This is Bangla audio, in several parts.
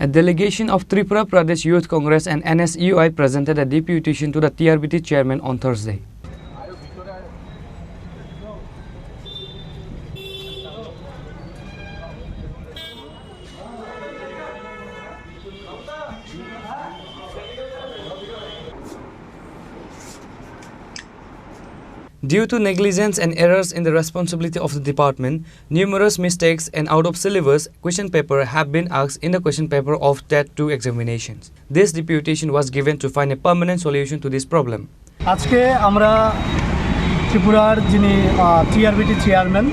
A delegation of Tripura Pradesh Youth Congress and NSUI presented a deputation to the TRBT chairman on Thursday. Due to negligence and errors in the responsibility of the department, numerous mistakes and out-of-syllabus question paper have been asked in the question paper of TET 2 examinations. This deputation was given to find a permanent solution to this problem. আজকে আমরা ত্রিপুরার যিনি টিআরবিটি চেয়ারম্যান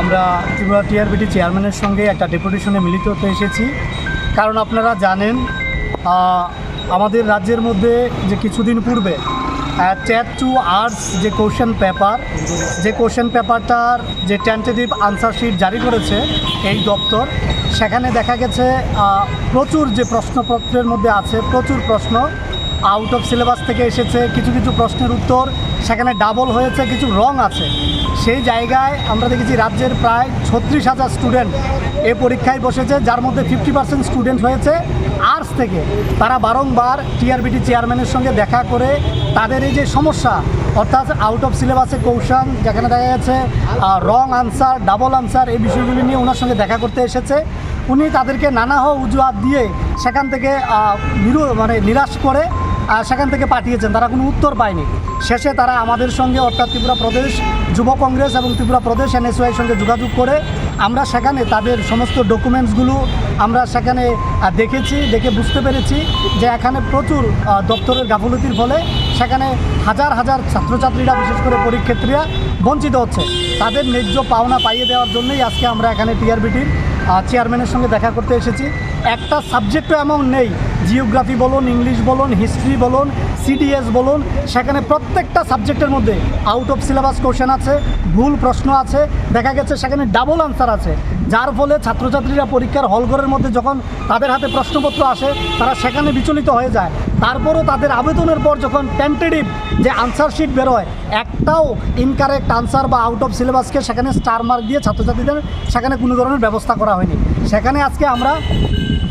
আমরা ত্রিপুরা টিআরবিটি চেয়ারম্যানের সঙ্গে একটা ডেপুটেশনে মিলিত হতে এসেছি। কারণ আপনারা জানেন আমাদের রাজ্যের মধ্যে যে কিছুদিন পূর্বে টেট 2 আর্টস যে কোশ্চেন পেপারটার যে টেন্টেটিভ আনসার শিট জারি করেছে এই দপ্তর, সেখানে দেখা গেছে প্রচুর যে প্রশ্নপত্রের মধ্যে আছে প্রচুর প্রশ্ন আউট অফ সিলেবাস থেকে এসেছে। কিছু কিছু প্রশ্নের উত্তর সেখানে ডাবল হয়েছে, কিছু রং আছে। সেই জায়গায় আমরা দেখেছি রাজ্যের প্রায় 36,000 স্টুডেন্ট এ পরীক্ষায় বসেছে, যার মধ্যে 50% স্টুডেন্ট হয়েছে আর্টস থেকে। তারা বারংবার টিআরবিটি চেয়ারম্যানের সঙ্গে দেখা করে তাদের এই যে সমস্যা, অর্থাৎ আউট অফ সিলেবাসে কৌশল যেখানে দেখা গেছে রং আনসার, ডাবল আনসার, এই বিষয়গুলি নিয়ে ওনার সঙ্গে দেখা করতে এসেছে। উনি তাদেরকে নানা অজুহাত দিয়ে সেখান থেকে নিরাশ করে সেখান থেকে পাঠিয়েছেন, তারা কোনো উত্তর পায়নি। শেষে তারা আমাদের সঙ্গে অর্থাৎ ত্রিপুরা প্রদেশ যুব কংগ্রেস এবং ত্রিপুরা প্রদেশ এনএসইউআইয়ের সঙ্গে যোগাযোগ করে আমরা সেখানে তাদের সমস্ত ডকুমেন্টসগুলো আমরা সেখানে দেখে বুঝতে পেরেছি যে এখানে প্রচুর দপ্তরের গাফলতির ফলে সেখানে হাজার হাজার ছাত্রছাত্রীরা, বিশেষ করে পরীক্ষার্থীরা বঞ্চিত হচ্ছে। তাদের ন্যায্য পাওনা পাইয়ে দেওয়ার জন্যই আজকে আমরা এখানে টিআরবিটির চেয়ারম্যানের সঙ্গে দেখা করতে এসেছি। একটা সাবজেক্টও এমন নেই, জিওগ্রাফি বলুন, ইংলিশ বলুন, হিস্ট্রি বলুন, সিডিএস বলুন, সেখানে প্রত্যেকটা সাবজেক্টের মধ্যে আউট অফ সিলেবাস কোশ্চেন আছে, ভুল প্রশ্ন আছে, দেখা গেছে সেখানে ডাবল আনসার আছে, যার ফলে ছাত্রছাত্রীরা পরীক্ষার হলঘরের মধ্যে যখন তাদের হাতে প্রশ্নপত্র আসে তারা সেখানে বিচলিত হয়ে যায়। তারপরও তাদের আবেদনের পর যখন টেন্টেটিভ যে আনসার শিট বেরোয়, একটাও ইনকারেক্ট আনসার বা আউট অফ সিলেবাসকে সেখানে স্টার মার্ক দিয়ে ছাত্রছাত্রীদের সেখানে কোনো ধরনের ব্যবস্থা করা হয়নি। সেখানে আজকে আমরা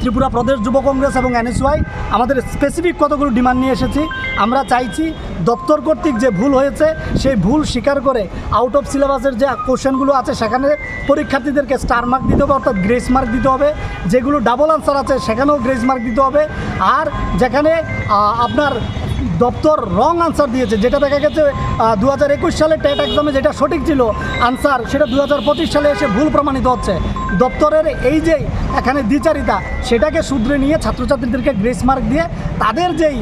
ত্রিপুরা প্রদেশ যুব কংগ্রেস এবং এনএসইউআই আমাদের স্পেসিফিক কতগুলো ডিমান্ড নিয়ে এসেছি। আমরা চাইছি দপ্তর কর্তৃক যে ভুল হয়েছে সেই ভুল স্বীকার করে আউট অফ সিলেবাসের যে কোশ্চেনগুলো আছে সেখানে পরীক্ষার্থীদেরকে স্টার মার্ক দিতে হবে, অর্থাৎ গ্রেস মার্ক দিতে হবে। যেগুলো ডাবল আনসার আছে সেখানেও গ্রেস মার্ক দিতে হবে। আর যেখানে আপনার দপ্তর রং আনসার দিয়েছে, যেটা দেখা গেছে 2021 সালে টেট এক্সামে যেটা সঠিক ছিল আনসার, সেটা 2025 সালে এসে ভুল প্রমাণিত হচ্ছে। দপ্তরের এই যে এখানে দ্বিচারিতা, সেটাকে শুধরে নিয়ে ছাত্রছাত্রীদেরকে গ্রেস মার্ক দিয়ে তাদের যেই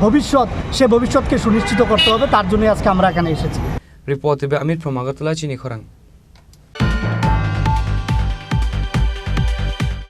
ভবিষ্যৎ, সে ভবিষ্যৎকে সুনিশ্চিত করতে হবে। তার জন্যই আজকে আমরা এখানে এসেছি। Report by Amit from Agartala, Chini Khorang.